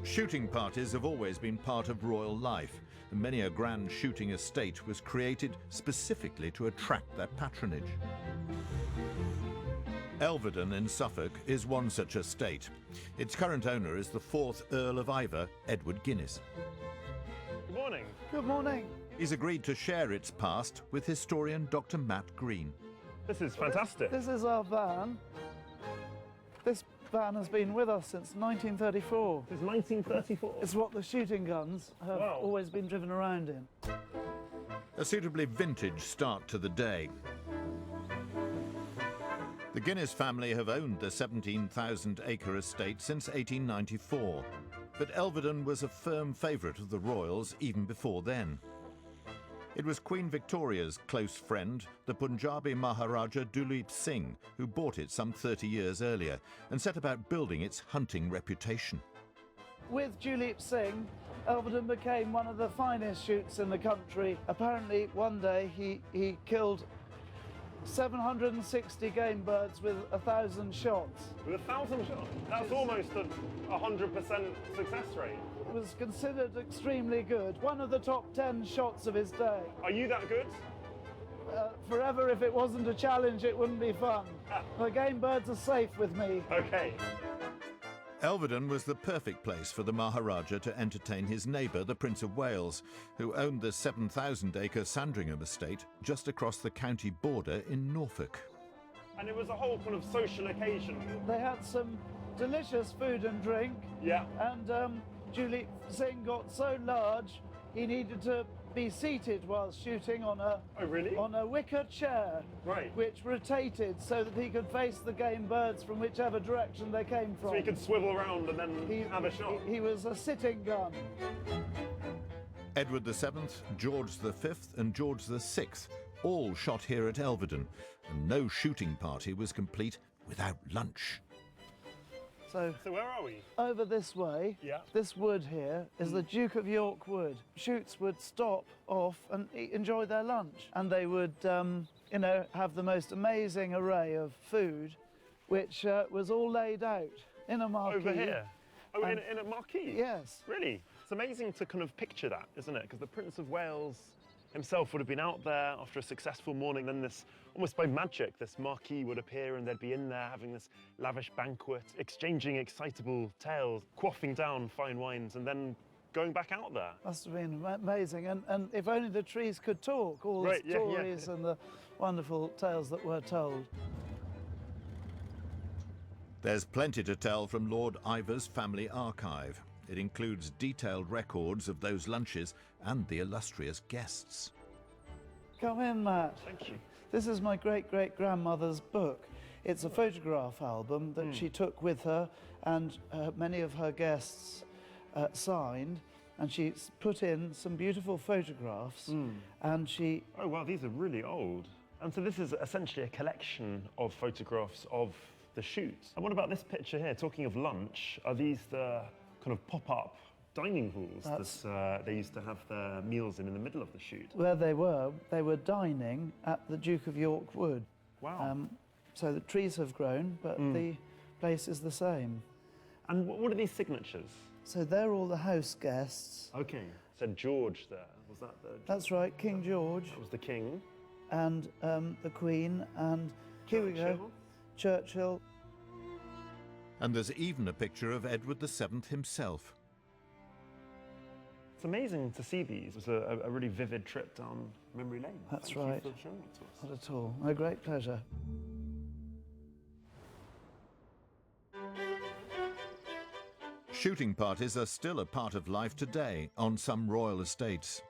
Shooting parties have always been part of royal life, and many a grand shooting estate was created specifically to attract their patronage. Elvedon in Suffolk is one such estate. Its current owner is the 4th Earl of Iver, Edward Guinness. Good morning. Good morning. He's agreed to share its past with historian Dr. Matt Green. This is fantastic. This is our van. This van has been with us since 1934. It's 1934. It's what the shooting guns have always been driven around in. A suitably vintage start to the day. The Guinness family have owned the 17,000-acre estate since 1894, but Elvedon was a firm favourite of the royals even before then. It was Queen Victoria's close friend, the Punjabi Maharaja Duleep Singh, who bought it some 30 years earlier and set about building its hunting reputation. With Duleep Singh, Elvedon became one of the finest shoots in the country. Apparently, one day he killed 760 game birds with 1,000 shots. With 1,000 shots? That's almost a 100% success rate. It was considered extremely good. One of the top 10 shots of his day. Are you that good? Forever, if it wasn't a challenge, it wouldn't be fun. The game birds are safe with me. Okay. Elvedon was the perfect place for the Maharaja to entertain his neighbour, the Prince of Wales, who owned the 7,000-acre Sandringham estate just across the county border in Norfolk. And it was a whole kind of social occasion. They had some delicious food and drink. Yeah. And Duleep Singh got so large, he needed to be seated whilst shooting on a wicker chair, right, which rotated so that he could face the game birds from whichever direction they came from. So he could swivel around and then have a shot. He was a sitting gun. Edward VII, George V and George VI all shot here at Elvedon, and no shooting party was complete without lunch. So where are we? Over this way, this wood here is the Duke of York wood. Shoots would stop off and enjoy their lunch, and they would, have the most amazing array of food, which was all laid out in a marquee. Over here? Oh, in a marquee? Yes. Really? It's amazing to kind of picture that, isn't it? Because the Prince of Wales himself would have been out there after a successful morning, then this, almost by magic, this marquee would appear and they'd be in there having this lavish banquet, exchanging excitable tales, quaffing down fine wines and then going back out there. Must have been amazing, and if only the trees could talk, all the stories and the wonderful tales that were told. There's plenty to tell from Lord Iver's family archive. It includes detailed records of those lunches and the illustrious guests. Come in, Matt. Thank you. This is my great-great-grandmother's book. It's a photograph album that she took with her, and many of her guests signed, and she's put in some beautiful photographs, and she... Oh, wow, these are really old. And so this is essentially a collection of photographs of the shoot. And what about this picture here? Talking of lunch, are these the kind of pop-up dining halls that they used to have their meals in the middle of the shoot? Where they were dining at the Duke of York wood. Wow. So the trees have grown, but the place is the same. And what are these signatures? So they're all the house guests. Okay. Said George there. Was that the... That's right, King George. That was the king. And the Queen, and here we go, Churchill. And there's even a picture of Edward VII himself. It's amazing to see these. It was a really vivid trip down memory lane. That's right. Thank you for showing it to us. Not at all. My great pleasure. Shooting parties are still a part of life today on some royal estates.